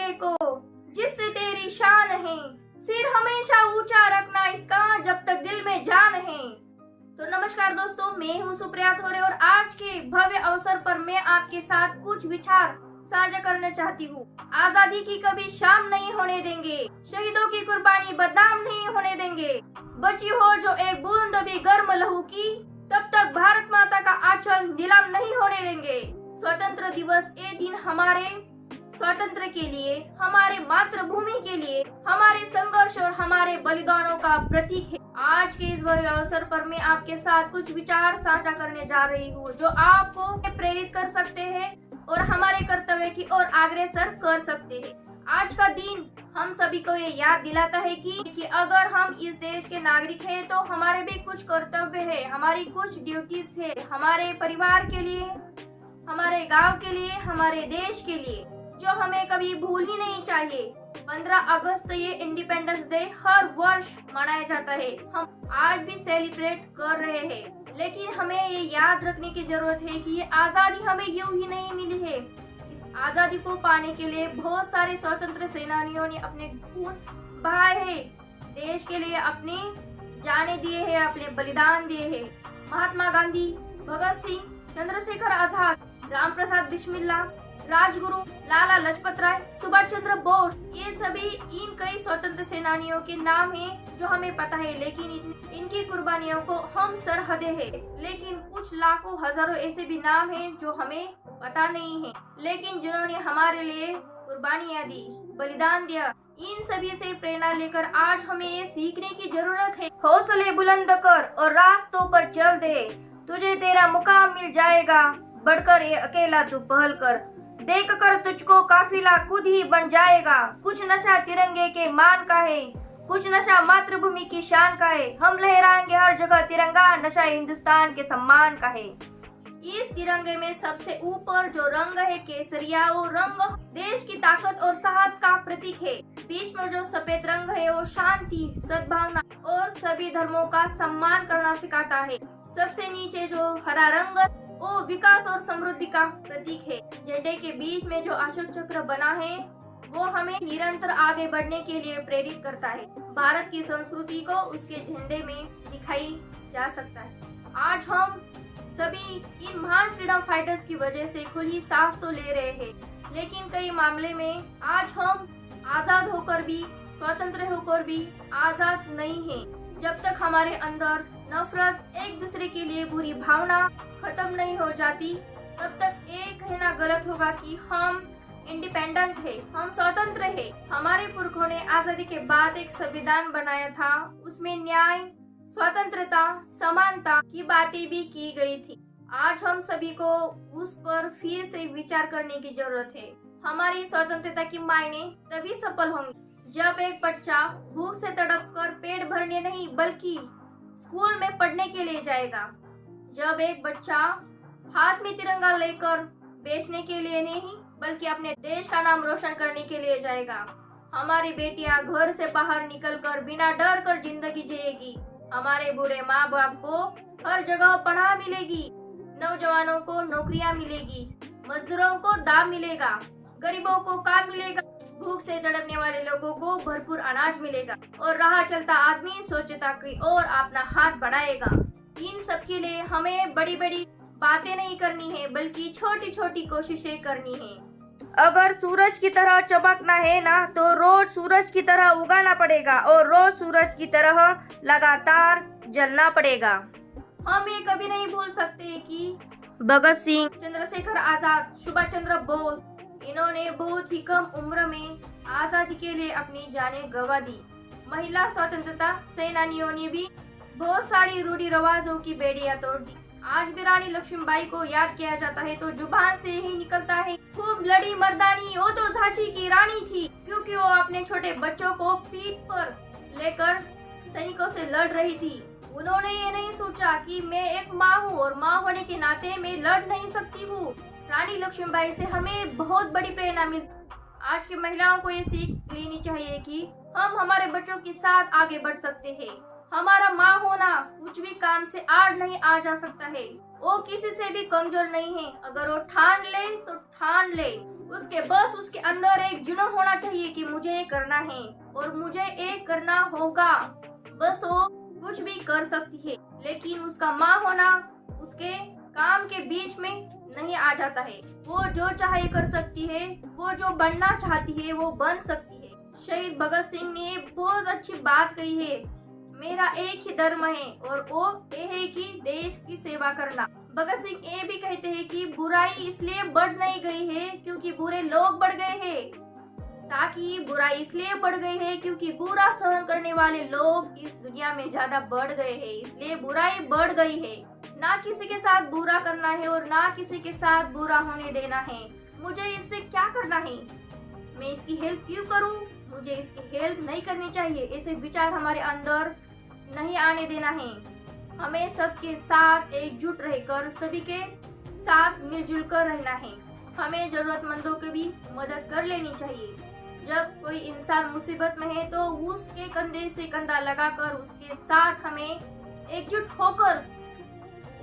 झंडे को जिससे तेरी शान है, सिर हमेशा ऊंचा रखना इसका जब तक दिल में जान है। तो नमस्कार दोस्तों, मैं हूँ सुप्रिया थोरे और आज के भव्य अवसर पर मैं आपके साथ कुछ विचार साझा करना चाहती हूँ। आजादी की कभी शाम नहीं होने देंगे, शहीदों की कुर्बानी बदनाम नहीं होने देंगे। बची हो जो एक बूंद भी गर्म लहू की, तब तक भारत माता का आंचल नीलाम नहीं होने देंगे। स्वतंत्र दिवस ये दिन हमारे स्वतंत्र के लिए, हमारे मातृभूमि के लिए, हमारे संघर्ष और हमारे बलिदानों का प्रतीक है। आज के इस भव्य अवसर पर मैं आपके साथ कुछ विचार साझा करने जा रही हूँ जो आपको प्रेरित कर सकते हैं और हमारे कर्तव्य की ओर अग्रसर कर सकते हैं। आज का दिन हम सभी को ये याद दिलाता है कि अगर हम इस देश के नागरिक हैं तो हमारे भी कुछ कर्तव्य है, हमारी कुछ ड्यूटीज है, हमारे परिवार के लिए, हमारे गांव के लिए, हमारे देश के लिए, जो हमें कभी भूलनी नहीं चाहिए। 15 अगस्त ये इंडिपेंडेंस डे हर वर्ष मनाया जाता है, हम आज भी सेलिब्रेट कर रहे हैं, लेकिन हमें ये याद रखने की जरूरत है कि ये आजादी हमें यूं ही नहीं मिली है। इस आजादी को पाने के लिए बहुत सारे स्वतंत्र सेनानियों ने अपने खून बहाए हैं, देश के लिए अपनी जानें दिए हैं, अपने बलिदान दिए हैं। महात्मा गांधी, भगत सिंह, चंद्रशेखर आजाद, राम प्रसाद बिस्मिल्ला, राजगुरु, लाला लाजपत राय, सुभाष चंद्र बोस, ये सभी इन कई स्वतंत्र सेनानियों के नाम हैं जो हमें पता है, लेकिन इनकी कुर्बानियों को हम सरहदे हैं। लेकिन कुछ लाखों हजारों ऐसे भी नाम हैं जो हमें पता नहीं है, लेकिन जिन्होंने हमारे लिए कुर्बानियां दी, बलिदान दिया। इन सभी से प्रेरणा लेकर आज हमें ये सीखने की जरूरत है। हौसले बुलंद कर और रास्तों पर चल दे, तुझे तेरा मुकाम मिल जाएगा, बढ़कर ये अकेला तू पहल कर, देख कर तुझको काफिला खुद ही बन जाएगा। कुछ नशा तिरंगे के मान का है, कुछ नशा मातृभूमि की शान का है, हम लहराएंगे हर जगह तिरंगा, नशा हिंदुस्तान के सम्मान का है। इस तिरंगे में सबसे ऊपर जो रंग है केसरिया, वो रंग देश की ताकत और साहस का प्रतीक है। बीच में जो सफेद रंग है वो शांति, सद्भावना और सभी धर्मों का सम्मान करना सिखाता है। सबसे नीचे जो हरा रंग वो विकास और समृद्धि का प्रतीक है। झंडे के बीच में जो अशोक चक्र बना है वो हमें निरंतर आगे बढ़ने के लिए प्रेरित करता है। भारत की संस्कृति को उसके झंडे में दिखाई जा सकता है। आज हम सभी इन महान फ्रीडम फाइटर्स की वजह से खुली सांस तो ले रहे हैं, लेकिन कई मामले में आज हम आजाद होकर भी, स्वतंत्र होकर भी आजाद नहीं हैं। जब तक हमारे अंदर नफरत, एक दूसरे के लिए बुरी भावना खत्म नहीं हो जाती, तब तक ये कहना गलत होगा कि हम इंडिपेंडेंट है, हम स्वतंत्र है। हमारे पुरखों ने आजादी के बाद एक संविधान बनाया था, उसमें न्याय, स्वतंत्रता, समानता की बातें भी की गई थी। आज हम सभी को उस पर फिर से विचार करने की जरूरत है। हमारी स्वतंत्रता की मायने तभी सफल होंगे जब एक बच्चा भूख से तड़प कर पेट भरने नहीं बल्कि स्कूल में पढ़ने के लिए जाएगा, जब एक बच्चा हाथ में तिरंगा लेकर बेचने के लिए नहीं बल्कि अपने देश का नाम रोशन करने के लिए जाएगा। हमारी बेटियां घर से बाहर निकलकर बिना डर कर जिंदगी जिएगी। हमारे बूढ़े माँ बाप को हर जगह पढ़ा मिलेगी, नौजवानों को नौकरियां मिलेगी, मजदूरों को दाम मिलेगा, गरीबों को काम मिलेगा, भूख से तड़पने वाले लोगों को भरपूर अनाज मिलेगा और राह चलता आदमी स्वच्छता की ओर अपना हाथ बढ़ाएगा। इन सब के लिए हमें बड़ी बड़ी बातें नहीं करनी है बल्कि छोटी छोटी कोशिशें करनी है। अगर सूरज की तरह चमकना है ना तो रोज सूरज की तरह उगाना पड़ेगा और रोज सूरज की तरह लगातार जलना पड़ेगा। हम ये कभी नहीं भूल सकते कि भगत सिंह, चंद्रशेखर आजाद, सुभाष चंद्र बोस, इन्होंने बहुत ही कम उम्र में आजादी के लिए अपनी जानें गंवा दी। महिला स्वतंत्रता सेनानियों ने भी बहुत सारी रूढ़ी रिवाजों की बेड़ियां तोड़ दी। आज भी रानी लक्ष्मीबाई को याद किया जाता है तो जुबान से ही निकलता है, खूब लड़ी मर्दानी, वो तो झांसी की रानी थी, क्योंकि वो अपने छोटे बच्चों को पीठ पर लेकर सैनिकों से लड़ रही थी। उन्होंने ये नहीं सोचा कि मैं एक माँ हूँ और माँ होने के नाते मैं लड़ नहीं सकती हूँ। रानी लक्ष्मीबाई से हमें बहुत बड़ी प्रेरणा मिलती। आज की महिलाओं को ये सीख लेनी चाहिए कि हम हमारे बच्चों के साथ आगे बढ़ सकते हैं, हमारा माँ होना कुछ भी काम से आड़ नहीं आ जा सकता है। वो किसी से भी कमजोर नहीं है। अगर वो ठान ले तो ठान ले। उसके अंदर एक जुनून होना चाहिए कि मुझे ये करना है और मुझे ये करना होगा। बस वो कुछ भी कर सकती है, लेकिन उसका माँ होना उसके काम के बीच में नहीं आ जाता है। वो जो चाहे कर सकती है, वो जो बनना चाहती है वो बन सकती है। शहीद भगत सिंह ने बहुत अच्छी बात कही है, मेरा एक ही धर्म है और वो ये है कि देश की सेवा करना। भगत सिंह ये भी कहते हैं कि बुराई इसलिए बढ़ नहीं गई है क्योंकि बुरे लोग बढ़ गए हैं, ताकि बुराई इसलिए बढ़ गई है क्योंकि बुरा सहन करने वाले लोग इस दुनिया में ज्यादा बढ़ गए हैं, इसलिए बुराई बढ़ गई है। ना किसी के साथ बुरा करना है और ना किसी के साथ बुरा होने देना है। मुझे इससे क्या करना है, मैं इसकी हेल्प क्यों करूं, मुझे इसकी हेल्प नहीं करनी चाहिए, ऐसे विचार हमारे अंदर नहीं आने देना है। हमें सबके साथ एकजुट रहकर सभी के साथ मिलजुल कर रहना है। हमें जरूरतमंदों की भी मदद कर लेनी चाहिए। जब कोई इंसान मुसीबत में है तो उसके कंधे से कंधा लगाकर उसके साथ हमें एकजुट होकर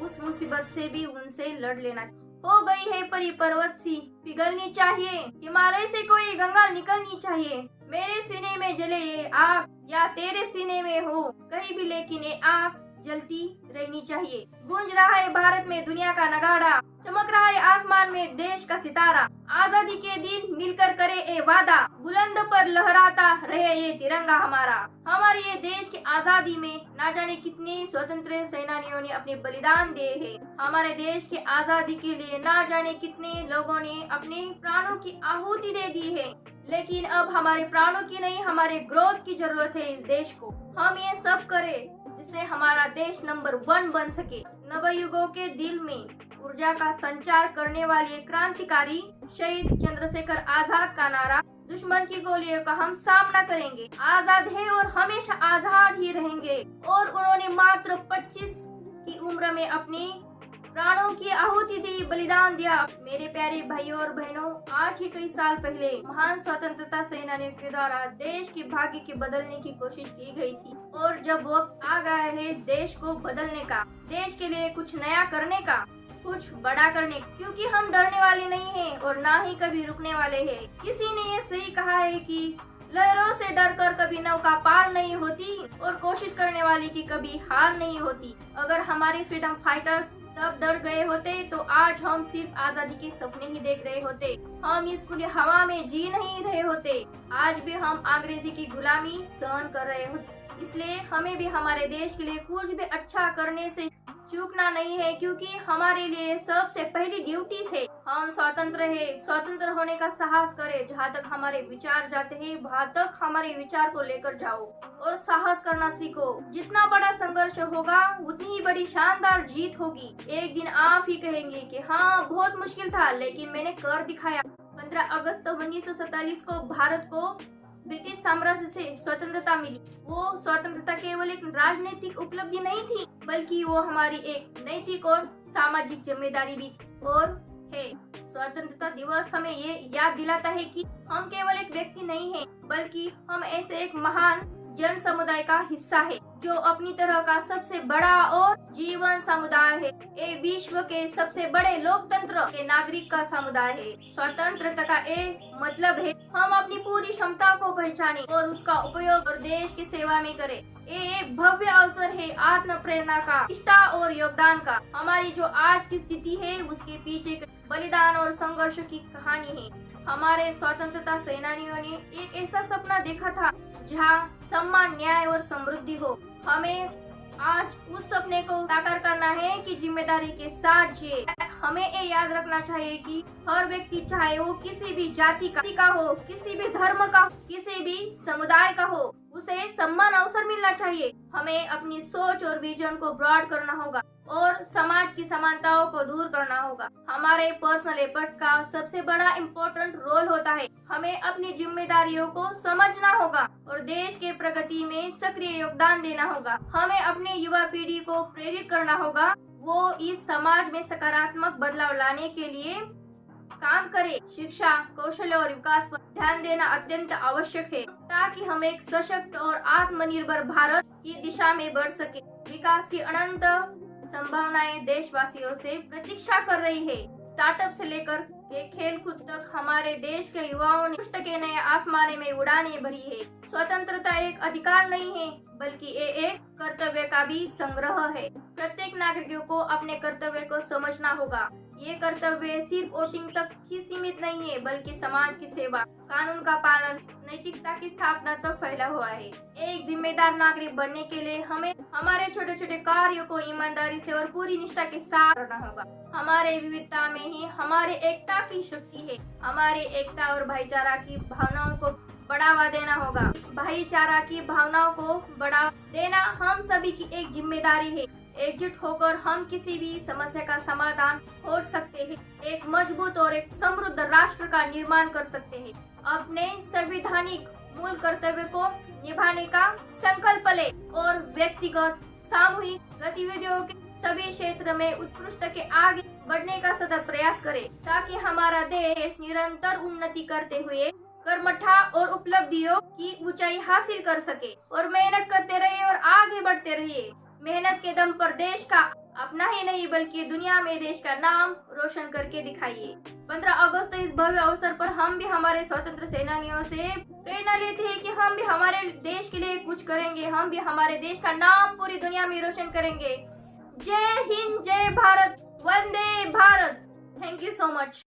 उस मुसीबत से भी उनसे लड़ लेना। हो गई है परी पर्वत सी पिघलनी चाहिए, हिमालय से कोई गंगा निकलनी चाहिए। मेरे सीने में जले ये आग या तेरे सीने में हो कहीं भी, लेकिन ये आग जलती रहनी चाहिए। गूंज रहा है भारत में दुनिया का नगाड़ा, चमक रहा है आसमान में देश का सितारा। आजादी के दिन मिलकर करे ए वादा, बुलंद पर लहराता रहे ये तिरंगा हमारा। हमारे ये देश की आजादी में ना जाने कितने स्वतंत्र सेनानियों ने अपने बलिदान दिए हैं। हमारे देश की आजादी के लिए ना जाने कितने लोगों ने अपने प्राणों की आहुति दे दी है, लेकिन अब हमारे प्राणों की नहीं, हमारे ग्रोथ की जरूरत है। इस देश को हम ये सब करें जिससे हमारा देश नंबर 1 बन सके। नवयुगों के दिल में ऊर्जा का संचार करने वाले क्रांतिकारी शहीद चंद्रशेखर आजाद का नारा, दुश्मन की गोलियों का हम सामना करेंगे, आजाद है और हमेशा आजाद ही रहेंगे। और उन्होंने मात्र 25 की उम्र में अपनी प्राणों की आहुति दी, बलिदान दिया। मेरे प्यारे भाइयों और बहनों, आज ही कई साल पहले महान स्वतंत्रता सेनानियों के द्वारा देश की भाग्य की बदलने की कोशिश की गई थी और जब वक्त आ गया है देश को बदलने का, देश के लिए कुछ नया करने का, कुछ बड़ा करने, क्योंकि हम डरने वाले नहीं हैं और ना ही कभी रुकने वाले हैं। किसी ने ये सही कहा है कि लहरों से डरकर कभी नौका पार नहीं होती और कोशिश करने वाले की कभी हार नहीं होती। अगर हमारे फ्रीडम फाइटर्स तब डर गए होते तो आज हम सिर्फ आजादी के सपने ही देख रहे होते, हम इस खुली हवा में जी नहीं रहे होते, आज भी हम अंग्रेजी की गुलामी सहन कर रहे होते। इसलिए हमें भी हमारे देश के लिए कुछ भी अच्छा करने से चूकना नहीं है, क्योंकि हमारे लिए सबसे पहली ड्यूटी है। हम स्वतंत्र है, स्वतंत्र होने का साहस करें। जहाँ तक हमारे विचार जाते हैं वहाँ तक हमारे विचार को लेकर जाओ और साहस करना सीखो। जितना बड़ा संघर्ष होगा उतनी ही बड़ी शानदार जीत होगी। एक दिन आप ही कहेंगे कि हाँ बहुत मुश्किल था लेकिन मैंने कर दिखाया। 15 अगस्त 1947 को भारत को ब्रिटिश साम्राज्य से स्वतंत्रता मिली। वो स्वतंत्रता केवल एक राजनीतिक उपलब्धि नहीं थी, बल्कि वो हमारी एक नैतिक और सामाजिक जिम्मेदारी भी थी और है। स्वतंत्रता दिवस हमें ये याद दिलाता है कि हम केवल एक व्यक्ति नहीं है, बल्कि हम ऐसे एक महान जन समुदाय का हिस्सा है जो अपनी तरह का सबसे बड़ा और जीवन समुदाय है। ये विश्व के सबसे बड़े लोकतंत्र के नागरिक का समुदाय है। स्वतंत्रता का एक मतलब है हम अपनी पूरी क्षमता को पहचाने और उसका उपयोग और देश की सेवा में करें। ये एक भव्य अवसर है आत्म प्रेरणा का, निष्ठा और योगदान का। हमारी जो आज की स्थिति है उसके पीछे बलिदान और संघर्ष की कहानी है। हमारे स्वतंत्रता सेनानियों ने एक ऐसा सपना देखा था जहाँ सम्मान, न्याय और समृद्धि हो। हमें आज उस सपने को साकार करना है कि जिम्मेदारी के साथ जिए। हमें ये याद रखना चाहिए कि हर व्यक्ति, चाहे वो किसी भी जाति का हो, किसी भी धर्म का, किसी भी समुदाय का हो, उसे समान अवसर मिलना चाहिए। हमें अपनी सोच और विजन को ब्रॉड करना होगा और समाज की समानताओं को दूर करना होगा। हमारे पर्सनल एफर्ट्स का सबसे बड़ा इम्पोर्टेंट रोल होता है। हमें अपनी जिम्मेदारियों को समझना होगा और देश के प्रगति में सक्रिय योगदान देना होगा। हमें अपने युवा पीढ़ी को प्रेरित करना होगा, वो इस समाज में सकारात्मक बदलाव लाने के लिए काम करें। शिक्षा, कौशल और विकास पर ध्यान देना अत्यंत आवश्यक है ताकि हम एक सशक्त और आत्मनिर्भर भारत की दिशा में बढ़ सके। विकास की अनंत संभावनाएं देशवासियों से प्रतीक्षा कर रही है। स्टार्टअप से लेकर के खेलकूद तक हमारे देश के युवाओं ने पुष्ट के नए आसमाने में उड़ाने भरी है। स्वतंत्रता एक अधिकार नहीं है बल्कि ये एक कर्तव्य का भी संग्रह है। प्रत्येक नागरिक को अपने कर्तव्य को समझना होगा। ये कर्तव्य सिर्फ वोटिंग तक ही सीमित नहीं है बल्कि समाज की सेवा, कानून का पालन, नैतिकता की स्थापना तक फैला हुआ है। एक जिम्मेदार नागरिक बनने के लिए हमें हमारे छोटे छोटे कार्यों को ईमानदारी से और पूरी निष्ठा के साथ करना होगा। हमारे विविधता में ही हमारे एकता की शक्ति है। हमारे एकता और भाईचारा की भावनाओं को बढ़ावा देना होगा। भाईचारा की भावनाओं को बढ़ावा देना हम सभी की एक जिम्मेदारी है। एकजुट होकर हम किसी भी समस्या का समाधान खोज सकते हैं, एक मजबूत और एक समृद्ध राष्ट्र का निर्माण कर सकते हैं। अपने संवैधानिक मूल कर्तव्य को निभाने का संकल्प ले और व्यक्तिगत सामूहिक गतिविधियों के सभी क्षेत्र में उत्कृष्ट के आगे बढ़ने का सतत प्रयास करें ताकि हमारा देश निरंतर उन्नति करते हुए कर्मठा और उपलब्धियों की ऊंचाई हासिल कर सके और मेहनत करते रहे और आगे बढ़ते रहिए। मेहनत के दम पर देश का अपना ही नहीं बल्कि दुनिया में देश का नाम रोशन करके दिखाइए। 15 अगस्त इस भव्य अवसर पर हम भी हमारे स्वतंत्र सेनानियों से प्रेरणा लेते हैं कि हम भी हमारे देश के लिए कुछ करेंगे। हम भी हमारे देश का नाम पूरी दुनिया में रोशन करेंगे। जय हिंद, जय भारत, वंदे Bharat. Thank you so much.